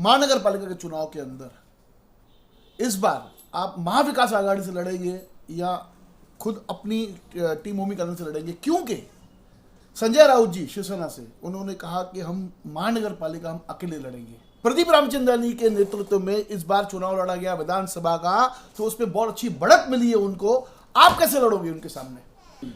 महानगर पालिका के चुनाव के अंदर इस बार आप महाविकास आघाड़ी से लड़ेंगे या खुद अपनी टीम ओमी कॉलोनी से लड़ेंगे? क्योंकि संजय राउत जी शिवसेना से उन्होंने कहा कि हम महानगर पालिका हम अकेले लड़ेंगे। प्रदीप रामचंद्रानी के नेतृत्व में इस बार चुनाव लड़ा गया विधानसभा का, तो उसमें बहुत अच्छी बढ़त मिली है उनको। आप कैसे लड़ोगे उनके सामने?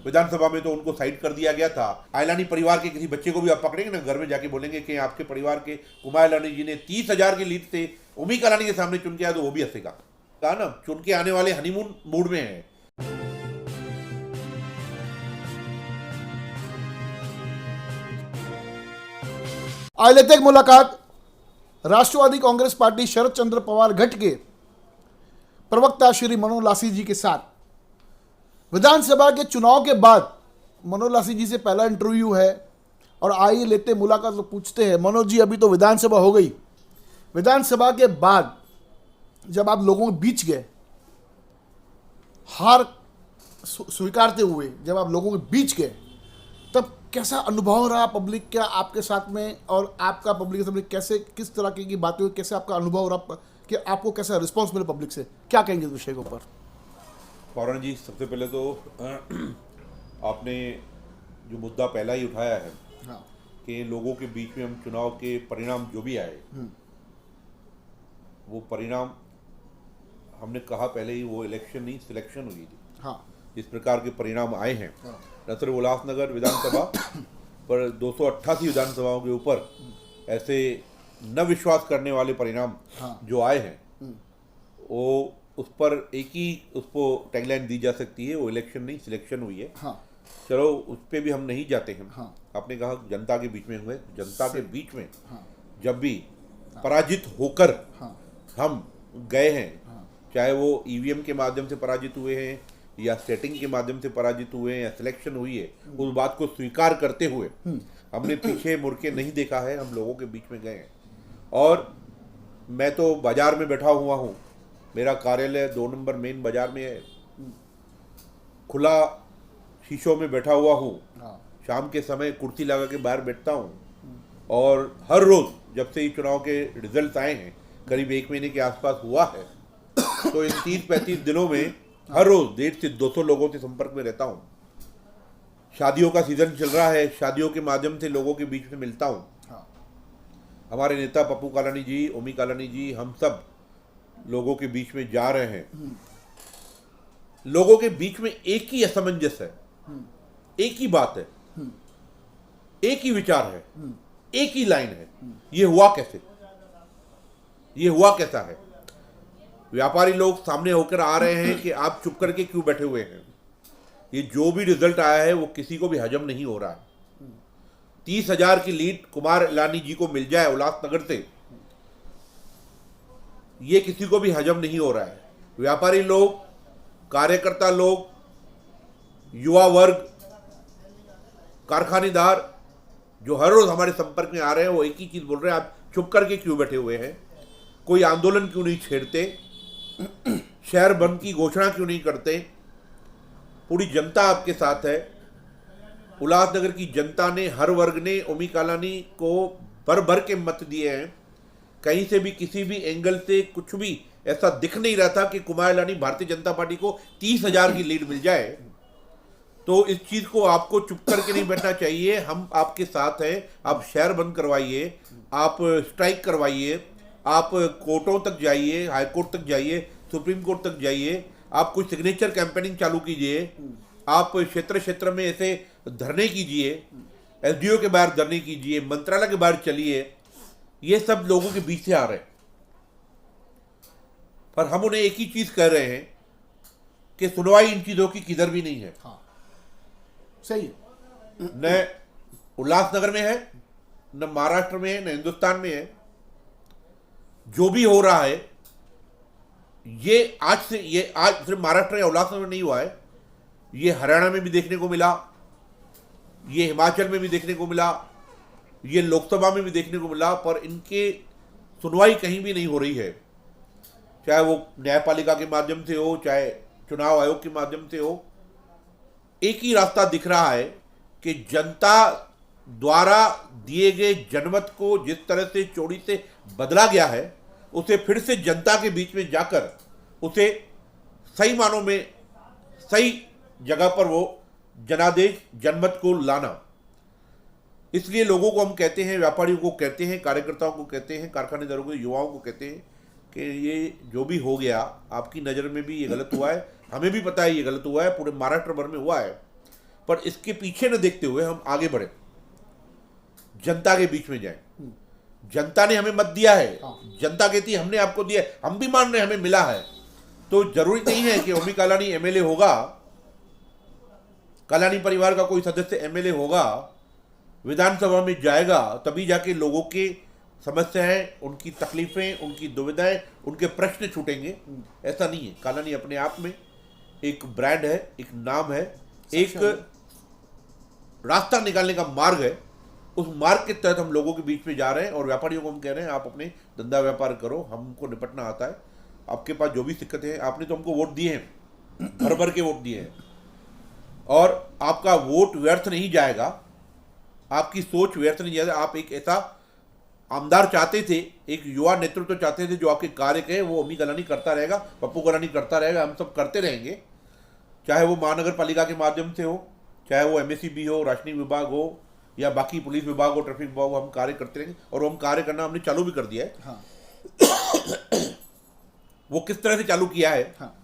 विधानसभा में तो उनको साइड कर दिया गया था। आयलानी परिवार के किसी बच्चे को भी आप पकड़ेंगे ना, घर में जाके बोलेंगे कि आपके परिवार के कुमार आयलानी जी ने 30,000 की लीड से ओमी कॉलोनी के सामने चुन के आया, तो वो भी हंसेगा। कहा ना, चुन के आने वाले हनीमून मूड में है। आज लेते एक मुलाकात राष्ट्रवादी कांग्रेस पार्टी शरद चंद्र पवार गठ के प्रवक्ता श्री मनोहर लासी जी के साथ। विधानसभा के चुनाव के बाद मनोहर लासी जी से पहला इंटरव्यू है और आइए लेते मुलाकात। लोग पूछते हैं, मनोहर जी अभी तो विधानसभा हो गई, विधानसभा के बाद जब आप लोगों के बीच गए, हार स्वीकारते हुए जब आप लोगों के बीच गए, तब कैसा अनुभव रहा पब्लिक का आपके साथ में, और आपका पब्लिक के सामने कैसे किस तरह की बातें हुई, कैसे आपका अनुभव रहा कि आपको कैसा रिस्पॉन्स मिले पब्लिक से? क्या कहेंगे इस विषय के ऊपर? पौरण जी, सबसे पहले तो आपने जो मुद्दा पहला ही उठाया है, हाँ, कि लोगों के बीच में हम चुनाव के परिणाम जो भी आए, वो परिणाम हमने कहा पहले ही, वो इलेक्शन नहीं सिलेक्शन हुई थी। हाँ, इस प्रकार के परिणाम आए हैं। हाँ, न सिर्फ उल्लासनगर विधानसभा पर 288 विधानसभाओं के ऊपर ऐसे न विश्वास करने वाले परिणाम हाँ, जो आए हैं, वो उस पर एक ही उसको टैगलाइन दी जा सकती है, वो इलेक्शन नहीं सिलेक्शन हुई है। हाँ, चलो उस पर भी हम नहीं जाते हैं। हाँ, आपने कहा जनता के बीच में हुए, जनता के बीच में हाँ, जब भी पराजित होकर हाँ, हम गए हैं, हाँ, चाहे वो ईवीएम के माध्यम से पराजित हुए हैं या सेटिंग के माध्यम से पराजित हुए हैं या सिलेक्शन हुई है, उस बात को स्वीकार करते हुए हमने पीछे मुड़ के नहीं देखा है, हम लोगों के बीच में गए हैं। और मैं तो बाजार में बैठा हुआ हूँ, मेरा कार्यालय 2 नंबर मेन बाजार में है, खुला शीशों में बैठा हुआ हूँ, हाँ, शाम के समय कुर्सी लगा के बाहर बैठता हूँ, और हर रोज़ जब से ये चुनाव के रिजल्ट आए हैं, करीब 1 महीने के आसपास हुआ है, तो इन 30-35 दिनों में हर रोज़ 150 से 200 लोगों से संपर्क में रहता हूँ। शादियों का सीज़न चल रहा है, शादियों के माध्यम से लोगों के बीच में मिलता हूँ। हाँ, हमारे नेता पप्पू कालानी जी, ओमी कालानी जी, हम सब लोगों के बीच में जा रहे हैं। लोगों के बीच में एक ही असमंजस है, एक ही बात है, एक ही विचार है, एक ही लाइन है। ये हुआ कैसे? ये हुआ कैसा है? व्यापारी लोग सामने होकर आ रहे हैं कि आप चुप करके क्यों बैठे हुए हैं? ये जो भी रिजल्ट आया है वो किसी को भी हजम नहीं हो रहा है। 30,000 की लीड कुमार लानी जी को मिल जाए उल्लासनगर से, ये किसी को भी हजम नहीं हो रहा है। व्यापारी लोग, कार्यकर्ता लोग, युवा वर्ग, कारखानेदार जो हर रोज हमारे संपर्क में आ रहे हैं, वो एक ही चीज बोल रहे हैं, आप चुप करके क्यों बैठे हुए हैं? कोई आंदोलन क्यों नहीं छेड़ते? शहर बंद की घोषणा क्यों नहीं करते? पूरी जनता आपके साथ है। उल्लासनगर की जनता ने, हर वर्ग ने ओमी कालानी को भर भर के मत दिए हैं। कहीं से भी किसी भी एंगल से कुछ भी ऐसा दिख नहीं रहा था कि कुमार लानी भारतीय जनता पार्टी को 30,000 की लीड मिल जाए। तो इस चीज़ को आपको चुप करके नहीं बैठना चाहिए। हम आपके साथ हैं। आप शहर बंद करवाइए, आप स्ट्राइक करवाइए, आप कोर्टों तक जाइए, हाई कोर्ट तक जाइए, सुप्रीम कोर्ट तक जाइए, आप कुछ सिग्नेचर कैंपेनिंग चालू कीजिए, आप क्षेत्र क्षेत्र में ऐसे धरने कीजिए, एसडीओ के बाहर धरने कीजिए, मंत्रालय के बाहर चलिए। ये सब लोगों के बीच से आ रहे हैं, पर हम उन्हें एक ही चीज कह रहे हैं कि सुनवाई इन चीजों की किधर भी नहीं है। हाँ, सही है। न उल्लासनगर में है, न महाराष्ट्र में है, न हिंदुस्तान में है। जो भी हो रहा है, ये आज सिर्फ महाराष्ट्र या उल्लासनगर में नहीं हुआ है, ये हरियाणा में भी देखने को मिला, ये हिमाचल में भी देखने को मिला, ये लोकसभा में भी देखने को मिला, पर इनके सुनवाई कहीं भी नहीं हो रही है। चाहे वो न्यायपालिका के माध्यम से हो, चाहे चुनाव आयोग के माध्यम से हो। एक ही रास्ता दिख रहा है कि जनता द्वारा दिए गए जनमत को जिस तरह से चोरी से बदला गया है उसे फिर से जनता के बीच में जाकर उसे सही मानों में सही जगह पर वो जनादेश जनमत को लाना। इसलिए लोगों को हम कहते हैं, व्यापारियों को कहते हैं, कार्यकर्ताओं को कहते हैं, कारखानेदारों को, युवाओं को कहते हैं कि ये जो भी हो गया आपकी नज़र में भी ये गलत हुआ है, हमें भी पता है ये गलत हुआ है, पूरे महाराष्ट्र भर में हुआ है, पर इसके पीछे न देखते हुए हम आगे बढ़े, जनता के बीच में जाए। जनता ने हमें मत दिया है, जनता कहती है हमने आपको दिया है, हम भी मान रहे हैं हमें मिला है। तो जरूरी नहीं है कि ओमी कालानी एमएलए होगा, कालानी परिवार का कोई सदस्य एमएलए होगा, विधानसभा में जाएगा तभी जाके लोगों की समस्याएं, उनकी तकलीफें, उनकी दुविधाएं, उनके प्रश्न छूटेंगे। ऐसा नहीं है। कालानी अपने आप में एक ब्रांड है, एक नाम है, एक रास्ता निकालने का मार्ग है। उस मार्ग के तहत हम लोगों के बीच में जा रहे हैं और व्यापारियों को हम कह रहे हैं आप अपने धंधा व्यापार करो, हमको निपटना आता है। आपके पास जो भी दिक्कतें हैं, आपने तो हमको वोट दिए हैं, भर भर के वोट दिए हैं, और आपका वोट व्यर्थ नहीं जाएगा, आपकी सोच व्यर्थ नहीं जाएगा। आप एक ऐसा आमदार चाहते थे, एक युवा नेतृत्व चाहते थे जो आपके कार्य कहे, वो ओमी कालानी करता रहेगा, पप्पू कालानी करता रहेगा, हम सब करते रहेंगे। चाहे वो महानगर पालिका के माध्यम से हो, चाहे वो एमएसईबी हो, राशनिंग विभाग हो, या बाकी पुलिस विभाग हो, ट्रैफिक विभाग हो, हम कार्य करते रहेंगे। और हम कार्य करना हमने चालू भी कर दिया है। हाँ। वो किस तरह से चालू किया है? हाँ।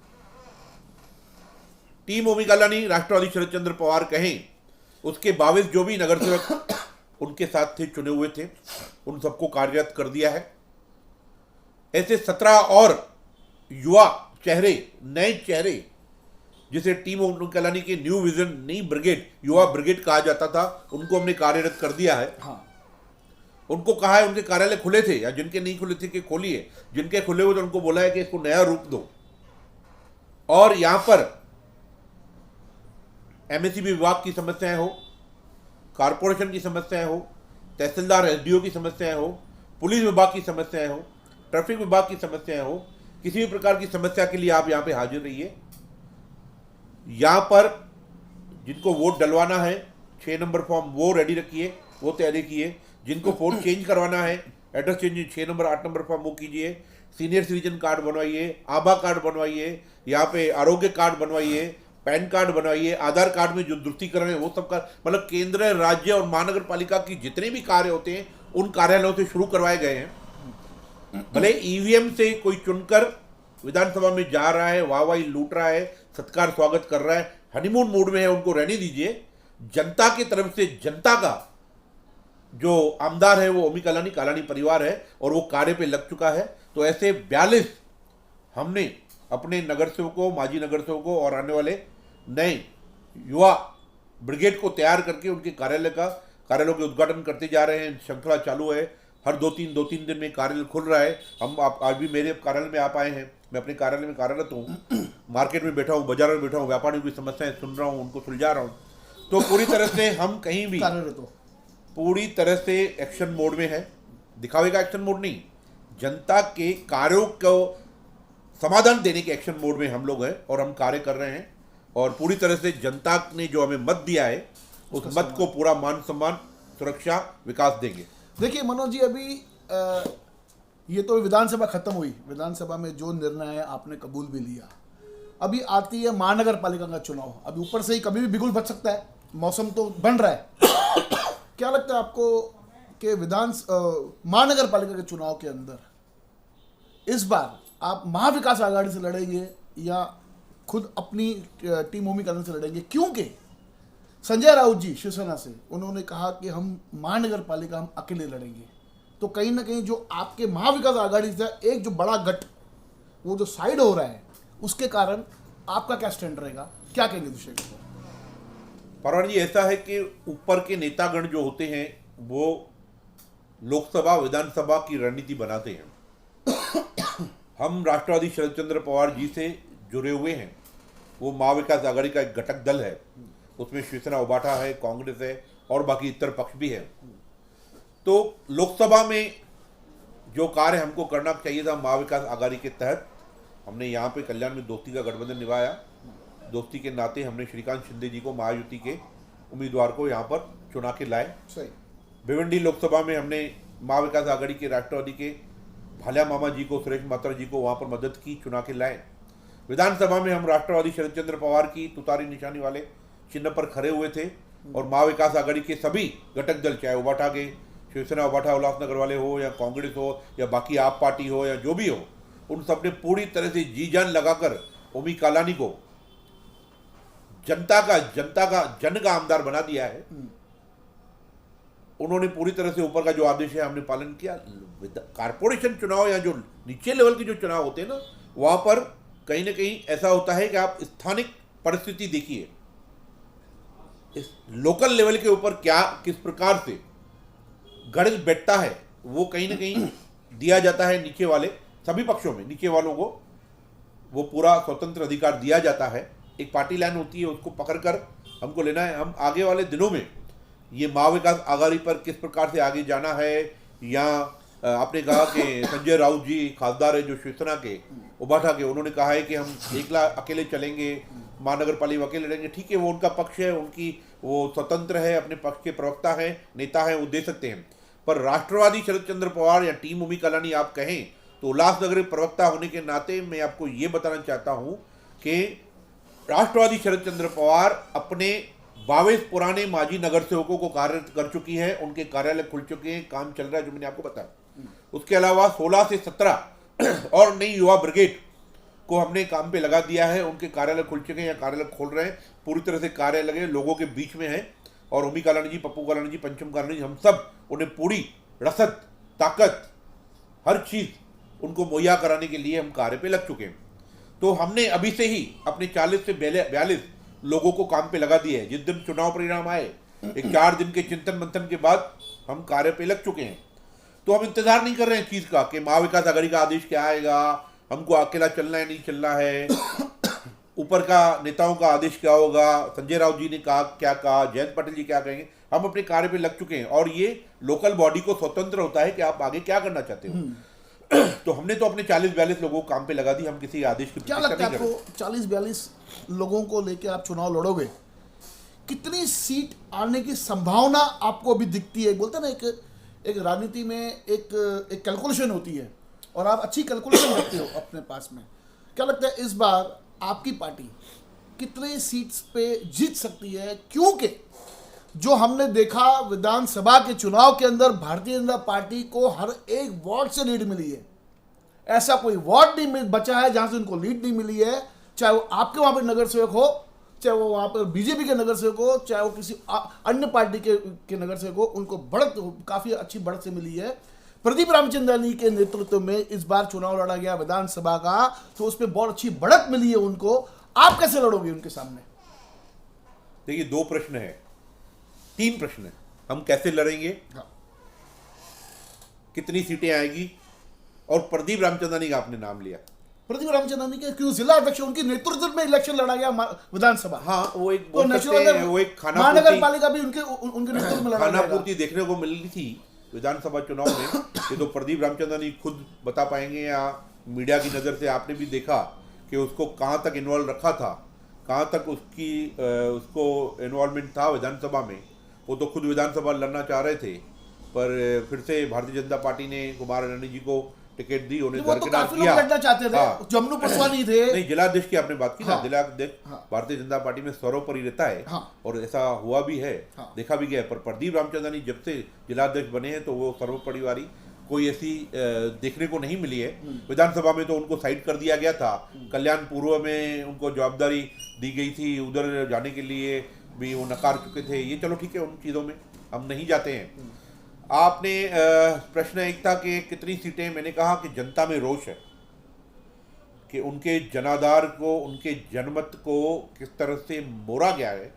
टीम ओमी कालानी, राष्ट्रवादी शरद चंद्र पवार कहें, उसके 22 जो भी नगर सेवक उनके साथ थे, चुने हुए थे, उन सबको कार्यरत कर दिया है। ऐसे 17 और युवा चेहरे, नए चेहरे, जिसे टीम ओमी कालानी के न्यू विजन, नई ब्रिगेड, युवा ब्रिगेड कहा जाता था, उनको हमने कार्यरत कर दिया है। हाँ। उनको कहा है, उनके कार्यालय खुले थे या जिनके नहीं खुले थे कि खोलिए, जिनके खुले हुए तो उनको बोला है कि इसको नया रूप दो। और यहां पर एमएसईबी विभाग की समस्याएं हो, कारपोरेशन की समस्याएं हो, तहसीलदार एसडीओ की समस्याएं हो, पुलिस विभाग की समस्याएं हो, ट्रैफिक विभाग की समस्याएं हो, किसी भी प्रकार की समस्या के लिए आप यहाँ पे हाजिर रहिए। यहाँ पर जिनको वोट डलवाना है, 6 नंबर फॉर्म वो रेडी रखिए, वो तैयारी किए। जिनको वोट चेंज करवाना है, address change, 6 number 8 number form वो कीजिए। सीनियर सिटीजन कार्ड बनवाइए, आभा कार्ड बनवाइए, यहाँ पे आरोग्य कार्ड बनवाइए, पैन कार्ड बनवाइए, आधार कार्ड में जो द्रुतीकरण है वो सब का, मतलब केंद्र, राज्य और महानगर पालिका की जितने भी कार्य होते हैं उन कार्यालयों से शुरू करवाए गए हैं। भले ईवीएम से कोई चुनकर विधानसभा में जा रहा है, वाहवाही लूट रहा है, सत्कार स्वागत कर रहा है, हनीमून मूड में है, उनको रहने दीजिए। जनता की तरफ से जनता का जो आमदार है वो ओमी कालानी, कालानी परिवार है, और वो कार्य पे लग चुका है। तो ऐसे 42 हमने अपने नगर सेवकों, माजी नगर सेवकों और आने वाले नए युवा ब्रिगेड को तैयार करके उनके कार्यालयों के उद्घाटन करते जा रहे हैं। श्रृंखला चालू है, हर 2-3 दिन में कार्यालय खुल रहा है। हम आप आज भी मेरे कार्यालय में आप आए हैं, मैं अपने कार्यालय में कार्यरत हूँ, मार्केट में बैठा हूँ, बाजार में बैठा हूँ, व्यापारियों की समस्याएं सुन रहा हूँ, उनको सुलझा रहा हूँ। तो पूरी तरह से हम कहीं भी पूरी तरह से एक्शन मोड में है, दिखावे का एक्शन मोड नहीं, जनता के कार्यों को समाधान देने के एक्शन मोड में हम लोग हैं और हम कार्य कर रहे हैं। और पूरी तरह से जनता ने जो हमें मत दिया है उस मत को पूरा मान सम्मान, सुरक्षा, विकास देंगे। देखिए मनोज जी, अभी ये तो विधानसभा खत्म हुई, विधानसभा में जो निर्णय आपने कबूल भी लिया, अभी आती है महानगर पालिका का चुनाव। अभी ऊपर से ही कभी भी बिगुल बच सकता है, मौसम तो बन रहा है। क्या लगता है आपको कि महानगर पालिका के चुनाव के अंदर इस बार आप महाविकास आघाड़ी से लड़ेंगे या खुद अपनी टीम ओमी कालानी से लड़ेंगे? क्योंकि संजय राउत जी शिवसेना से उन्होंने कहा कि हम महानगर पालिका हम अकेले लड़ेंगे। तो कहीं ना कहीं जो आपके महाविकास आघाड़ी से एक जो बड़ा गठ वो जो साइड हो रहा है, उसके कारण आपका क्या स्टैंड रहेगा, क्या कहेंगे दूसरे को? परवान जी, ऐसा है कि ऊपर के नेतागण जो होते हैं वो लोकसभा, विधानसभा की रणनीति बनाते हैं। हम राष्ट्रवादी शरद चंद्र पवार जी से जुड़े हुए हैं। वो महाविकास आघाड़ी का एक घटक दल है, उसमें शिवसेना उबाटा है, कांग्रेस है और बाकी इतर पक्ष भी है। तो लोकसभा में जो कार्य हमको करना चाहिए था महाविकास आघाड़ी के तहत, हमने यहाँ पे कल्याण में दोस्ती का गठबंधन निभाया। दोस्ती के नाते हमने श्रीकांत शिंदे जी को महायुति के उम्मीदवार को यहाँ पर चुना के लाए। सही। भिवंडी लोकसभा में हमने महाविकास आघाड़ी के राष्ट्रवादी के भालिया मामा जी को, सुरेश मात्रा जी को वहाँ पर मदद की, चुना के लाए। विधानसभा में हम राष्ट्रवादी शरद चंद्र पवार की तुतारी निशानी वाले चिन्ह पर खड़े हुए थे और महाविकास आघाड़ी के सभी घटक दल, चाहे उबाठा के शिवसेना उबाठा उल्लासनगर वाले हो या कांग्रेस हो या बाकी आप पार्टी हो या जो भी हो, उन सब ने पूरी तरह से जी जान लगाकर ओमी कालानी को जन का आमदार बना दिया है। उन्होंने पूरी तरह से ऊपर का जो आदेश है हमने पालन किया। कारपोरेशन चुनाव या जो नीचे लेवल के जो चुनाव होते हैं ना, वहां पर कहीं ना कहीं ऐसा होता है कि आप स्थानिक परिस्थिति देखिए, इस लोकल लेवल के ऊपर क्या किस प्रकार से गणित बैठता है वो कहीं ना कहीं दिया जाता है। नीचे वाले सभी पक्षों में नीचे वालों को वो पूरा स्वतंत्र अधिकार दिया जाता है। एक पार्टी लाइन होती है, उसको पकड़कर हमको लेना है। हम आगे वाले दिनों में ये महाविकास आघाड़ी पर किस प्रकार से आगे जाना है, या आपने कहा कि संजय राउत जी खासदार है जो शिवसेना के उबाठा के, उन्होंने कहा है कि हम एकला अकेले चलेंगे, महानगर पालिका अकेले लड़ेंगे। ठीक है, वो उनका पक्ष है, उनकी वो स्वतंत्र है, अपने पक्ष के प्रवक्ता हैं, नेता हैं, वो दे सकते हैं। पर राष्ट्रवादी शरद चंद्र पवार या टीम ओमी कालानी आप कहें तो उल्लासनगर प्रवक्ता होने के नाते मैं आपको ये बताना चाहता हूं कि राष्ट्रवादी शरद चंद्र पवार अपने 22 पुराने माजी नगर सेवकों को कार्य कर चुकी है, उनके कार्यालय खुल चुके हैं, काम चल रहा है जो मैंने आपको बताया। उसके अलावा 16 से 17 और नई युवा ब्रिगेड को हमने काम पे लगा दिया है, उनके कार्यालय खुल चुके हैं या कार्यालय खोल रहे हैं, पूरी तरह से कार्यालय लगे लोगों के बीच में है। और ओमी कालानी जी, पप्पू कालानी जी, पंचम कालानी जी, हम सब उन्हें पूरी रसद, ताकत, हर चीज उनको मुहैया कराने के लिए हम कार्य पे लग चुके हैं। तो हमने अभी से ही अपने 40 से 42 लोगों को काम पे लगा दिया है। जिस दिन चुनाव परिणाम आए, एक 4 दिन के चिंतन मंथन के बाद हम कार्य पे लग चुके हैं। तो हम इंतजार नहीं कर रहे हैं चीज का कि महाविकास आघाड़ी का आदेश क्या आएगा, हमको अकेला चलना है नहीं चलना है, ऊपर का नेताओं का आदेश क्या होगा, संजय राउत जी ने कहा क्या कहा, जयंत पाटिल जी क्या कहेंगे। हम अपने कार्य पे लग चुके हैं और ये लोकल बॉडी को स्वतंत्र होता है कि आप आगे क्या करना चाहते हो। तो हमने तो अपने 40-42 लोगों को काम पे लगा दी, हम किसी आदेश की क्या लगता है आपको 40-42 लोगों को लेकर आप चुनाव लड़ोगे, कितनी सीट आने की संभावना आपको अभी दिखती है? बोलते ना एक राजनीति में एक कैलकुलेशन होती है और आप अच्छी कैलकुलेशन रखते हो अपने पास में। क्या लगता है इस बार आपकी पार्टी कितने सीट्स पे जीत सकती है? क्योंकि जो हमने देखा विधानसभा के चुनाव के अंदर भारतीय जनता पार्टी को हर एक वार्ड से लीड मिली है। ऐसा कोई वार्ड नहीं बचा है जहां से उनको लीड नहीं मिली है, चाहे वो आपके वहां पर नगर सेवक हो, चाहे वो वहां पर बीजेपी के नगर सेवक हो, चाहे वो किसी अन्य पार्टी के नगर सेवक हो, उनको बढ़त काफी अच्छी बढ़त से मिली है। प्रदीप रामचंद्रानी के नेतृत्व में इस बार चुनाव लड़ा गया विधानसभा का, तो उसमें बहुत अच्छी बढ़त मिली है उनको। आप कैसे लड़ोगे उनके सामने? देखिए, 2 प्रश्न है, 3 प्रश्न है। हम कैसे लड़ेंगे, कितनी सीटें आएगी, और प्रदीप रामचंद्रानी का आपने नाम लिया। प्रदीप रामचंद्रानी के क्यों जिला अध्यक्ष, उनके नेतृत्व में इलेक्शन लड़ा गया विधानसभा। हाँ, वो एक तो वो एक महानगर पालिका भी उनके नेतृत्व में लड़ा खाना पूर्ति देखने को मिली थी विधानसभा चुनाव में। ये तो प्रदीप रामचंद्रानी खुद बता पाएंगे, या मीडिया की नज़र से आपने भी देखा कि उसको कहाँ तक इन्वॉल्व रखा था, कहाँ तक उसको इन्वॉल्वमेंट था विधानसभा में। वो तो खुद विधानसभा लड़ना चाह रहे थे, पर फिर से भारतीय जनता पार्टी ने कुमार रानी जी को टिकट दी, उन्हें दरकिनार किया। लड़ना चाहते थे, जमनू पुष्पानी थे। नहीं, जिलाध्यक्ष की आपने बात की ना, जिलाध्यक्ष भारतीय जनता पार्टी में सर्वोपरि रहता है, और ऐसा हुआ भी है, देखा भी गया है। पर प्रदीप रामचंद्रानी जब से जिलाध्यक्ष बने हैं तो वो सर्वोपरिवारी कोई ऐसी देखने को नहीं मिली है। विधानसभा में तो उनको साइड कर दिया गया था, कल्याण पूर्व में उनको जवाबदारी दी गई थी, उधर जाने के लिए भी वो नकार चुके थे। ये चलो ठीक है, उन चीज़ों में हम नहीं जाते हैं। आपने प्रश्न एक था कि कितनी सीटें, मैंने कहा कि जनता में रोष है कि उनके जनाधार को, उनके जनमत को किस तरह से मोड़ा गया है,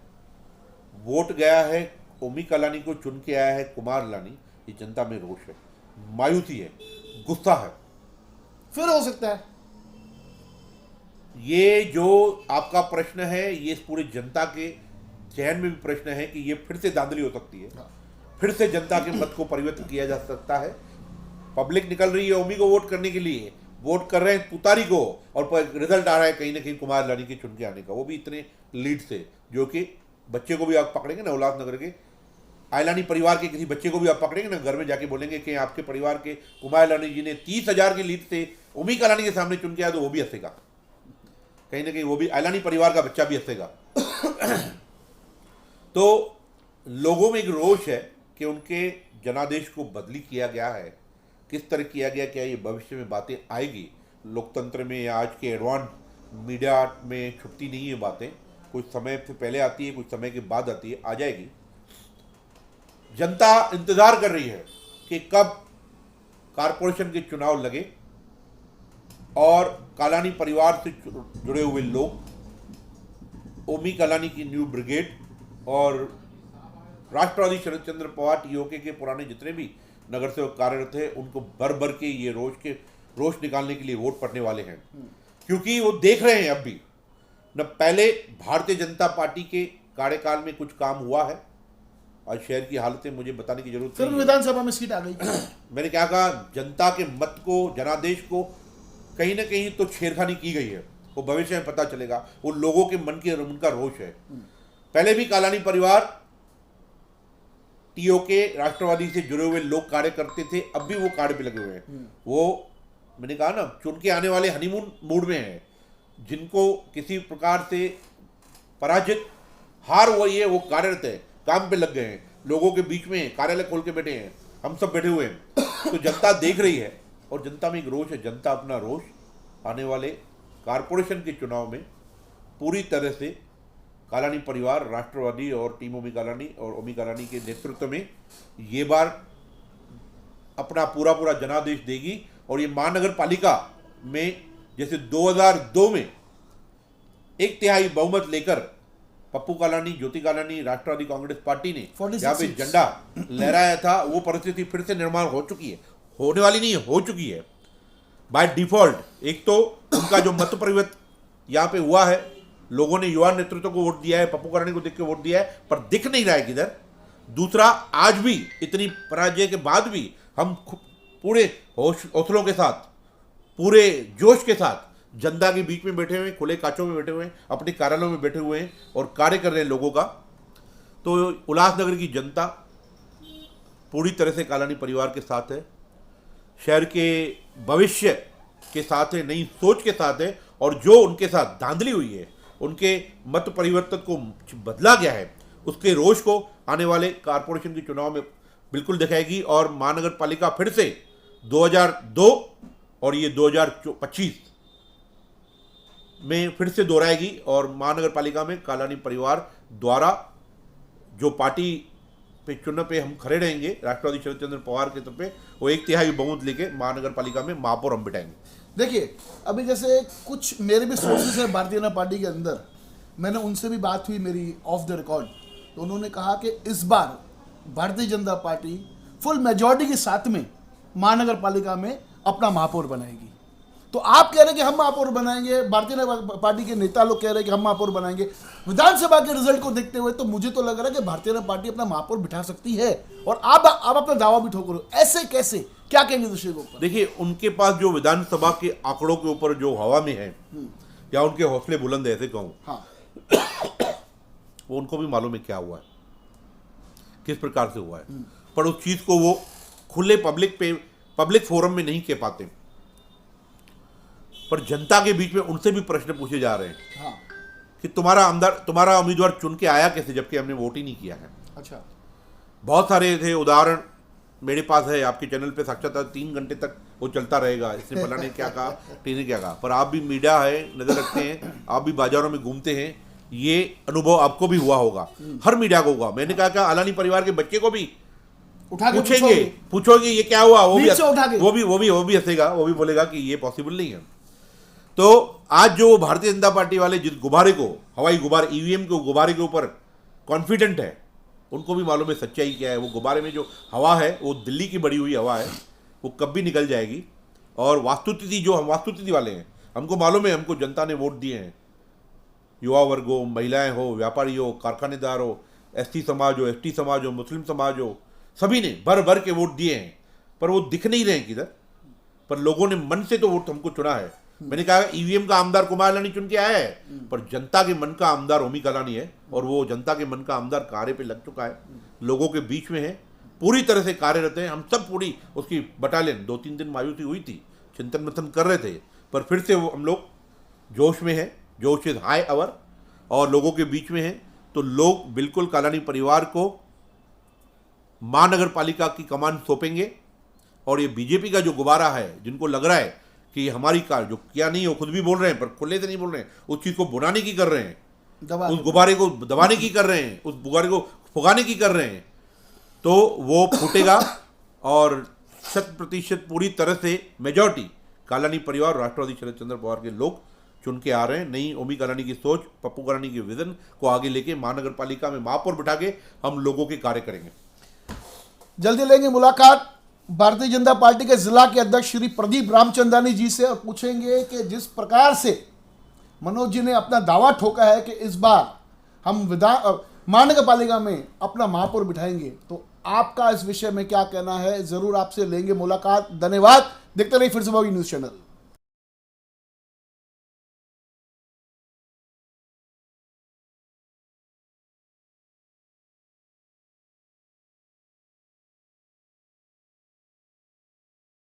वोट गया है, ओमी कालानी को चुन के आया है कुमार लानी। ये जनता में रोष है, मायूसी है, गुस्सा है। फिर हो सकता है ये जो आपका प्रश्न है, ये इस पूरी जनता के चयन में भी प्रश्न है कि ये फिर से धांधली हो सकती है, फिर से जनता के मत को परिवर्तन किया जा सकता है। पब्लिक निकल रही है ओमी को वोट करने के लिए, वोट कर रहे हैं तुतारी को, और रिजल्ट आ रहा है कहीं ना कहीं कुमार लानी के चुन के आने का, वो भी इतने लीड से, जो कि बच्चे को भी आप पकड़ेंगे ना उल्लासनगर के, आयलानी परिवार के किसी बच्चे को भी आप पकड़ेंगे ना, घर में जाके बोलेंगे कि आपके परिवार के कुमार आयलानी जी ने 30,000 की लीड से उमी कलानी के सामने चुन किया, तो वो भी हंसेगा, कहीं ना कहीं वो भी आयलानी परिवार का बच्चा भी हंसेगा। तो लोगों में एक रोष है कि उनके जनादेश को बदली किया गया है, किस तरह किया गया, क्या ये भविष्य में बातें आएगी लोकतंत्र में, या आज के एडवांस मीडिया में छुपती नहीं है बातें, कुछ समय से पहले आती है, कुछ समय के बाद आती है, आ जाएगी। जनता इंतजार कर रही है कि कब कारपोरेशन के चुनाव लगे और कालानी परिवार से जुड़े हुए लोग, ओमी कलानी की न्यू ब्रिगेड और राष्ट्रवादी शरद चंद्र पवार टीओके के पुराने जितने भी नगर सेवक कार्यरत थे, उनको भर भर के ये रोष निकालने के लिए वोट पड़ने वाले हैं। क्योंकि वो देख रहे हैं अब भी न पहले भारतीय जनता पार्टी के कार्यकाल में कुछ काम हुआ है, और शहर की हालतें मुझे बताने की जरूरत नहीं है। विधानसभा में सीट आ गई। मैंने क्या कहा, जनता के मत को, जनादेश को कहीं ना कहीं तो छेड़खानी की गई है, वो भविष्य में पता चलेगा। वो लोगों के मन के उनका रोष है। पहले भी कालानी परिवार टीओके राष्ट्रवादी से जुड़े हुए लोग कार्य करते थे, अब भी वो कार्य पे लगे हुए हैं। वो मैंने कहा ना, चुन के आने वाले हनीमून मूड में हैं, जिनको किसी प्रकार से पराजित हार हुई है, वो कार्यरत है, काम पे लग गए हैं, लोगों के बीच में कार्यालय खोल के बैठे हैं, हम सब बैठे हुए हैं। तो जनता देख रही है और जनता में एक रोष है। जनता अपना रोष आने वाले कारपोरेशन के चुनाव में पूरी तरह से कालानी परिवार, राष्ट्रवादी और टीम ओमी कलानी और ओमी कलानी के नेतृत्व में ये बार अपना पूरा जनादेश देगी। और ये महानगर पालिका में जैसे 2002 में 1/3 बहुमत लेकर पप्पू कालानी, ज्योति कालानी, राष्ट्रवादी कांग्रेस पार्टी ने यहाँ पे झंडा लहराया था, वो परिस्थिति फिर से निर्माण हो चुकी है, होने वाली नहीं है, हो चुकी है बाय डिफॉल्ट। एक तो उनका जो मत परिवर्तन यहाँ पे हुआ है, लोगों ने युवा नेतृत्व को वोट दिया है, पप्पू कालानी को देख के वोट दिया है, पर दिख नहीं रहा है किधर। दूसरा, आज भी इतनी पराजय के बाद भी हम पूरे हौसलों के साथ, पूरे जोश के साथ जनता के बीच में बैठे हुए हैं, खुले कांचों में बैठे हुए हैं, अपने कार्यालयों में बैठे हुए हैं और कार्य कर रहे हैं लोगों का। तो उल्लासनगर की जनता पूरी तरह से कालानी परिवार के साथ है, शहर के भविष्य के साथ है, नई सोच के साथ है। और जो उनके साथ धांधली हुई है, उनके मत परिवर्तन को बदला गया है, उसके रोष को आने वाले कारपोरेशन के चुनाव में बिल्कुल दिखाएगी। और महानगर पालिका फिर से 2002 और ये 2025 में फिर से दोहराएगी। और महानगर पालिका में कालानी परिवार द्वारा जो पार्टी पे चुनाव पे हम खड़े रहेंगे, राष्ट्रवादी शरद चंद्र पवार के तरफ पे, वो 1/3 बहुमत लेके महानगर पालिका में महापौर हम बिठाएंगे। देखिए, अभी जैसे कुछ मेरे भी सोर्सेस हैं भारतीय जनता पार्टी के अंदर, मैंने उनसे भी बात हुई मेरी ऑफ द रिकॉर्ड, तो उन्होंने कहा कि इस बार Bharatiya Janata party full majority के साथ में महानगर पालिका में अपना महापौर बनाएगी। तो आप कह रहे हैं कि हम महापौर बनाएंगे, भारतीय जनता पार्टी के नेता लोग कह रहे हैं कि हम महापौर बनाएंगे। विधानसभा के रिजल्ट को देखते हुए तो मुझे तो लग रहा है कि भारतीय जनता पार्टी अपना महापौर बिठा सकती है, और आप अपना दावा भी ठोक रहे हो। ऐसे कैसे, क्या कहेंगे विषय के ऊपर? देखिए, उनके पास जो विधानसभा के आंकड़ों के ऊपर जो हवा में है, या उनके हौसले बुलंद है, ऐसे कहूँ, हाँ, वो उनको भी मालूम है क्या हुआ है, किस प्रकार से हुआ है, पर उस चीज को वो खुले पब्लिक फोरम में नहीं कह पाते। पर जनता के बीच में उनसे भी प्रश्न पूछे जा रहे हैं, हाँ, कि तुम्हारा उम्मीदवार चुन के आया कैसे, जबकि हमने वोट ही नहीं किया है। अच्छा, बहुत सारे थे उदाहरण मेरे पास है, आपके चैनल पे साक्षात्कार 3 घंटे तक वो चलता रहेगा, इसने फला ने क्या कहा, टीने क्या कहा। पर आप भी मीडिया है, नजर रखते हैं, आप भी बाजारों में घूमते हैं, ये अनुभव आपको भी हुआ होगा, हर मीडिया को होगा। मैंने कहा आलानी परिवार के बच्चे को भी उठा के पूछोगे ये क्या हुआ, वो भी हंसेगा, वो भी बोलेगा कि ये पॉसिबल नहीं है। तो आज जो भारतीय जनता पार्टी वाले जिस गुब्बारे को, हवाई गुब्बारे, ईवीएम के गुब्बारे के ऊपर कॉन्फिडेंट है, उनको भी मालूम है सच्चाई क्या है। वो गुब्बारे में जो हवा है वो दिल्ली की बड़ी हुई हवा है, वो कब भी निकल जाएगी। और वास्तुतिथि, जो हम वास्तुतिथि वाले हैं, हमको मालूम है, हमको जनता ने वोट दिए हैं, युवा वर्ग हो, महिलाएं हो, व्यापारी हो, कारखानेदार हो, एसटी समाज हो, एसटी समाज हो, मुस्लिम समाज हो, सभी ने भर भर के वोट दिए हैं। पर वो दिख नहीं रहे हैं किधर, पर लोगों ने मन से तो वोट हमको चुना है। मैंने कहा ईवीएम का आमदार कुमार लानी चुन के आया है, पर जनता के मन का आमदार ओमी कलानी है, और वो जनता के मन का आमदार कार्य पे लग चुका है, लोगों के बीच में है, पूरी तरह से कार्यरत है। हम सब पूरी उसकी बटालियन 2-3 दिन मायूसी हुई थी, चिंतन मंथन कर रहे थे, पर फिर से वो हम लोग जोश में है, जोश इज हाई अवर, और लोगों के बीच में है। तो लोग बिल्कुल कालानी परिवार को महानगर पालिका की कमान सौंपेंगे, और ये बीजेपी का जो गुब्बारा है, जिनको लग रहा है कि हमारी कार जो किया नहीं, वो खुद भी बोल रहे हैं पर खुले से नहीं बोल रहे हैं, उस चीज़ को बुनाने की कर रहे हैं, उस गुब्बारे को दबाने की कर रहे हैं, उस गुब्बारे को फुगाने की कर रहे हैं, तो वो फूटेगा। और 100% पूरी तरह से मेजॉरिटी कालानी परिवार, राष्ट्रवादी शरद चंद्र पवार के लोग चुन के आ रहे हैं। नई ओमी कलानी की सोच, पप्पू कलानी के विजन को आगे लेके महानगर पालिका में महापौर बिठा के हम लोगों के कार्य करेंगे। जल्दी लेंगे मुलाकात भारतीय जनता पार्टी के जिला के अध्यक्ष श्री प्रदीप रामचंदानी जी से, और पूछेंगे कि जिस प्रकार से मनोज जी ने अपना दावा ठोका है कि इस बार हम महानगर पालिका में अपना महापौर बिठाएंगे, तो आपका इस विषय में क्या कहना है, जरूर आपसे लेंगे मुलाकात। धन्यवाद। देखते रहिए फिर से न्यूज़ चैनल।